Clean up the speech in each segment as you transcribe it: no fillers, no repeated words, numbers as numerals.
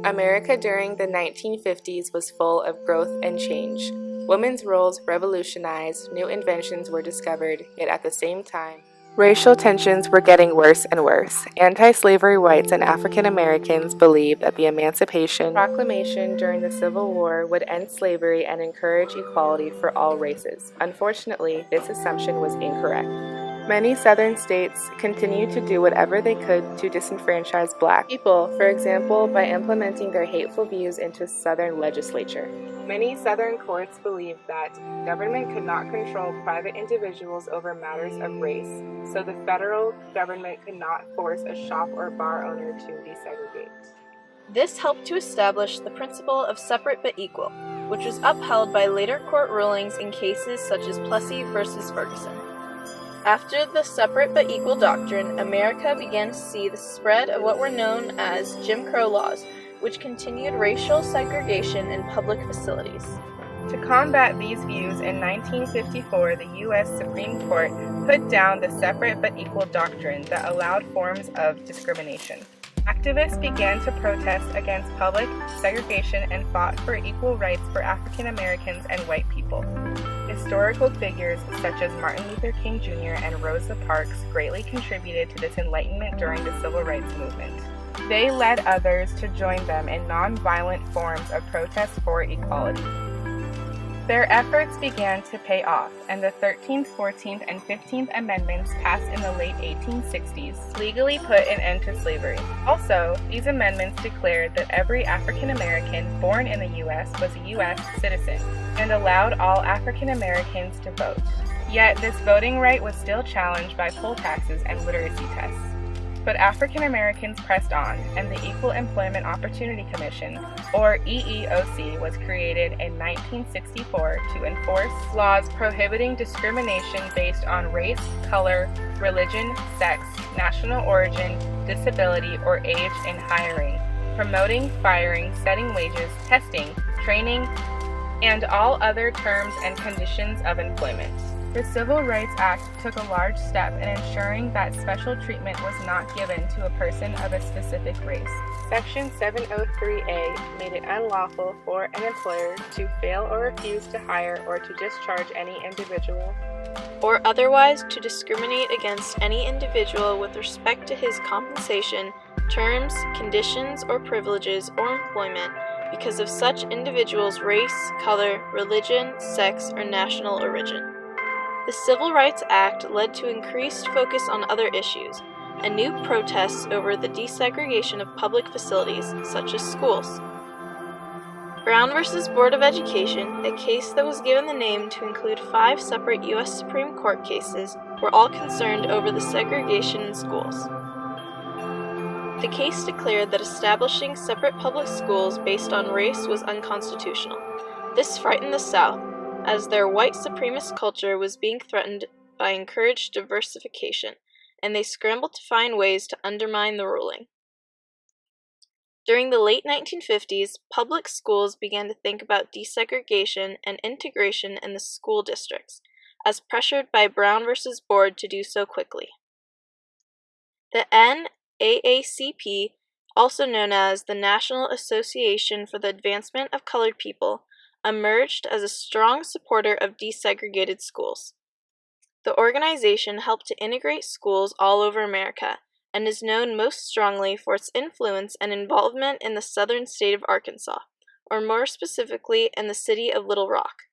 America during the 1950s was full of growth and change. Women's roles revolutionized, new inventions were discovered, yet at the same time, racial tensions were getting worse and worse. Anti-slavery whites and African Americans believed that the Emancipation Proclamation during the Civil War would end slavery and encourage equality for all races. Unfortunately, this assumption was incorrect. Many Southern states continued to do whatever they could to disenfranchise Black people, for example, by implementing their hateful views into Southern legislature. Many Southern courts believed that government could not control private individuals over matters of race, so the federal government could not force a shop or bar owner to desegregate. This helped to establish the principle of separate but equal, which was upheld by later court rulings in cases such as Plessy versus Ferguson. After the separate but equal doctrine, America began to see the spread of what were known as Jim Crow laws, which continued racial segregation in public facilities. To combat these views, in 1954, the U.S. Supreme Court put down the separate but equal doctrine that allowed forms of discrimination. Activists began to protest against public segregation and fought for equal rights for African Americans and white people. Historical figures such as Martin Luther King Jr. and Rosa Parks greatly contributed to this enlightenment during the Civil Rights Movement. They led others to join them in nonviolent forms of protest for equality. Their efforts began to pay off, and the 13th, 14th, and 15th Amendments passed in the late 1860s legally put an end to slavery. Also, these amendments declared that every African American born in the U.S. was a U.S. citizen and allowed all African Americans to vote. Yet, this voting right was still challenged by poll taxes and literacy tests. But African Americans pressed on, and the Equal Employment Opportunity Commission, or EEOC, was created in 1964 to enforce laws prohibiting discrimination based on race, color, religion, sex, national origin, disability, or age in hiring, promoting, firing, setting wages, testing, training, and all other terms and conditions of employment. The Civil Rights Act took a large step in ensuring that special treatment was not given to a person of a specific race. Section 703A made it unlawful for an employer to fail or refuse to hire or to discharge any individual, or otherwise to discriminate against any individual with respect to his compensation, terms, conditions, or privileges or employment because of such individual's race, color, religion, sex, or national origin. The Civil Rights Act led to increased focus on other issues, and new protests over the desegregation of public facilities, such as schools. Brown v. Board of Education, a case that was given the name to include 5 separate U.S. Supreme Court cases, were all concerned over the segregation in schools. The case declared that establishing separate public schools based on race was unconstitutional. This frightened the South, as their white supremacist culture was being threatened by encouraged diversification, and they scrambled to find ways to undermine the ruling. During the late 1950s, public schools began to think about desegregation and integration in the school districts, as pressured by Brown v. Board to do so quickly. The NAACP, also known as the National Association for the Advancement of Colored People, emerged as a strong supporter of desegregated schools. The organization helped to integrate schools all over America and is known most strongly for its influence and involvement in the southern state of Arkansas, or more specifically in the city of Little Rock.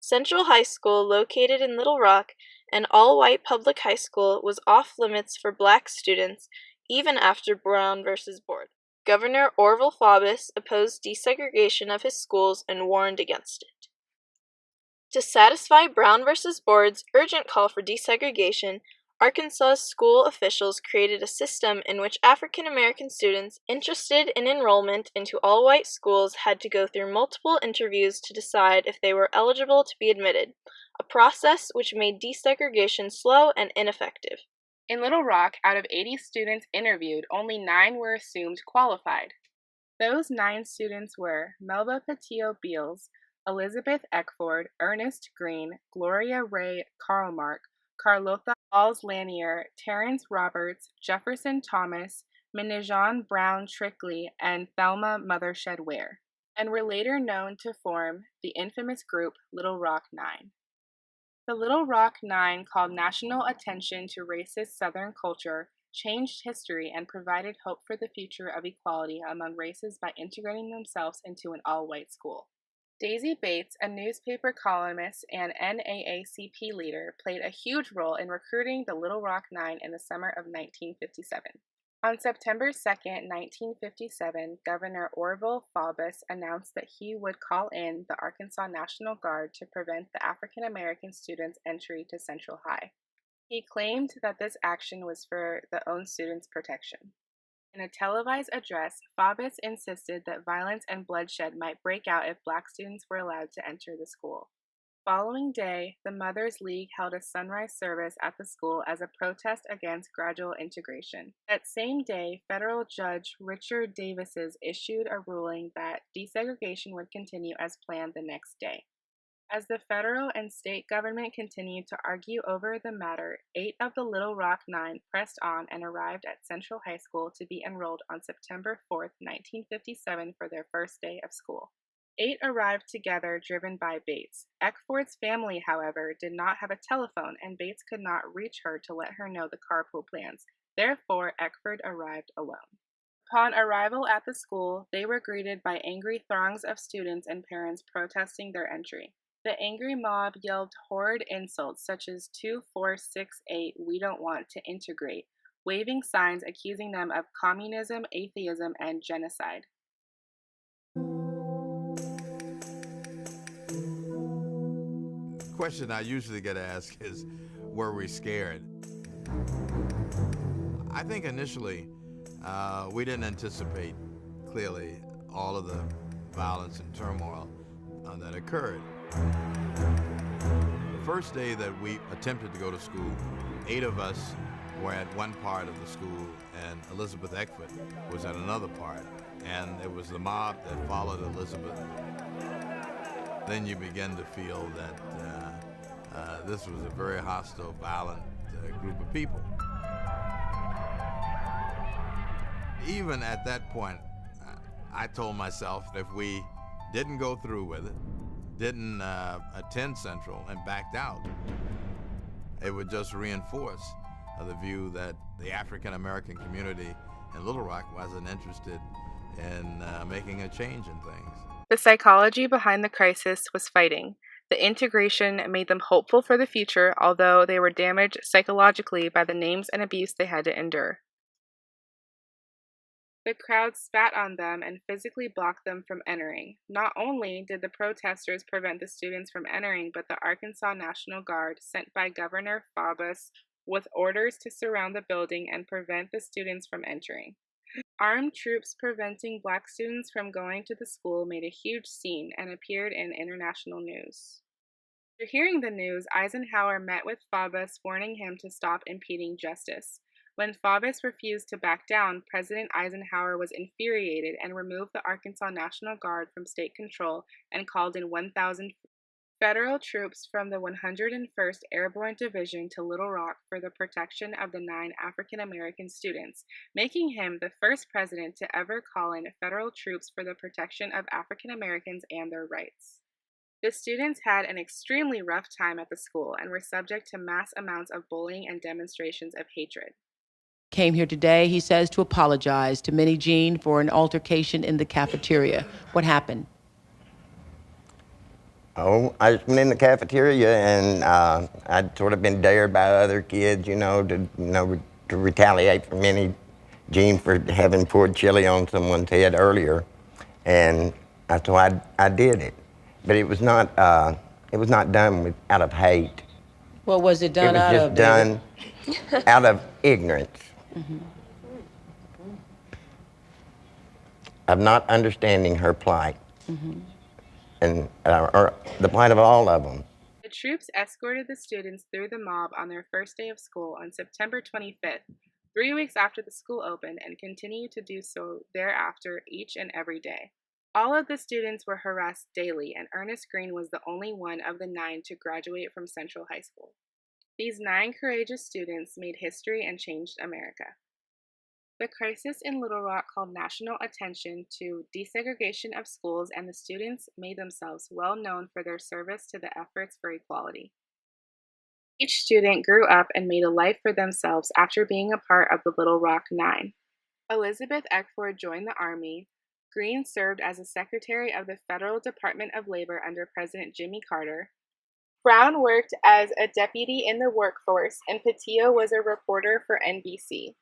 Central High School, located in Little Rock, an all-white public high school, was off-limits for Black students even after Brown v. Board. Governor Orville Faubus opposed desegregation of his schools and warned against it. To satisfy Brown v. Board's urgent call for desegregation, Arkansas school officials created a system in which African American students interested in enrollment into all-white schools had to go through multiple interviews to decide if they were eligible to be admitted, a process which made desegregation slow and ineffective. In Little Rock, out of 80 students interviewed, only 9 were assumed qualified. Those 9 students were Melba Patillo Beals, Elizabeth Eckford, Ernest Green, Gloria Ray Carlmark, Carlotha Alls Lanier, Terrence Roberts, Jefferson Thomas, Minijan Brown Trickley, and Thelma Mothershed Ware, and were later known to form the infamous group Little Rock Nine. The Little Rock Nine called national attention to racist Southern culture, changed history, and provided hope for the future of equality among races by integrating themselves into an all-white school. Daisy Bates, a newspaper columnist and NAACP leader, played a huge role in recruiting the Little Rock Nine in the summer of 1957. On September 2, 1957, Governor Orville Faubus announced that he would call in the Arkansas National Guard to prevent the African American students' entry to Central High. He claimed that this action was for the own students' protection. In a televised address, Faubus insisted that violence and bloodshed might break out if black students were allowed to enter the school. Following day, the Mothers League held a sunrise service at the school as a protest against gradual integration. That same day, federal judge Richard Davises issued a ruling that desegregation would continue as planned the next day. As the federal and state government continued to argue over the matter, 8 of the Little Rock Nine pressed on and arrived at Central High School to be enrolled on September 4, 1957 for their first day of school. 8 arrived together, driven by Bates. Eckford's family, however, did not have a telephone, and Bates could not reach her to let her know the carpool plans. Therefore, Eckford arrived alone. Upon arrival at the school, they were greeted by angry throngs of students and parents protesting their entry. The angry mob yelled horrid insults such as 2468, we don't want to integrate, waving signs accusing them of communism, atheism, and genocide. The question I usually get asked is, were we scared? I think initially we didn't anticipate clearly all of the violence and turmoil that occurred. The first day that we attempted to go to school, 8 of us were at one part of the school and Elizabeth Eckford was at another part. And it was the mob that followed Elizabeth. Then you begin to feel that this was a very hostile, violent group of people. Even at that point, I told myself if we didn't go through with it, didn't attend Central and backed out, it would just reinforce the view that the African American community in Little Rock wasn't interested in making a change in things. The psychology behind the crisis was fighting. The integration made them hopeful for the future, although they were damaged psychologically by the names and abuse they had to endure. The crowd spat on them and physically blocked them from entering. Not only did the protesters prevent the students from entering, but the Arkansas National Guard, sent by Governor Faubus, with orders to surround the building and prevent the students from entering. Armed troops preventing black students from going to the school made a huge scene and appeared in international news. After hearing the news, Eisenhower met with Faubus, warning him to stop impeding justice. When Faubus refused to back down, President Eisenhower was infuriated and removed the Arkansas National Guard from state control and called in 1,000 federal troops from the 101st Airborne Division to Little Rock for the protection of the 9 African American students, making him the first president to ever call in federal troops for the protection of African Americans and their rights. The students had an extremely rough time at the school and were subject to mass amounts of bullying and demonstrations of hatred. Came here today, he says, to apologize to Minnie Jean for an altercation in the cafeteria. What happened? Oh, I just went in the cafeteria and I'd sort of been dared by other kids, to retaliate for Minnie Jean for having poured chili on someone's head earlier, and so I did it, but it was not done out of hate. What was it done out of? It was just done out of ignorance. Mm-hmm. Of not understanding her plight. Mm-hmm. And or the plight of all of them. The troops escorted the students through the mob on their first day of school on September 25th, 3 weeks after the school opened, and continued to do so thereafter each and every day. All of the students were harassed daily, and Ernest Green was the only one of the 9 to graduate from Central High School. These 9 courageous students made history and changed America. The crisis in Little Rock called national attention to desegregation of schools, and the students made themselves well known for their service to the efforts for equality. Each student grew up and made a life for themselves after being a part of the Little Rock Nine. Elizabeth Eckford joined the Army. Green served as a secretary of the Federal Department of Labor under President Jimmy Carter. Brown worked as a deputy in the workforce, and Patillo was a reporter for NBC.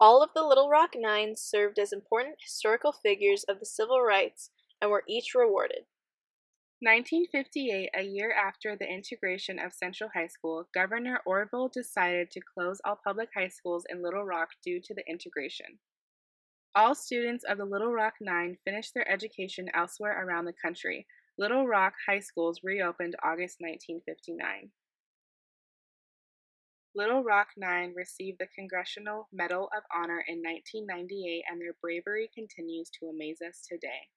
All of the Little Rock Nine served as important historical figures of the civil rights and were each rewarded. 1958, a year after the integration of Central High School, Governor Orville decided to close all public high schools in Little Rock due to the integration. All students of the Little Rock Nine finished their education elsewhere around the country. Little Rock high schools reopened August 1959. Little Rock Nine received the Congressional Medal of Honor in 1998, and their bravery continues to amaze us today.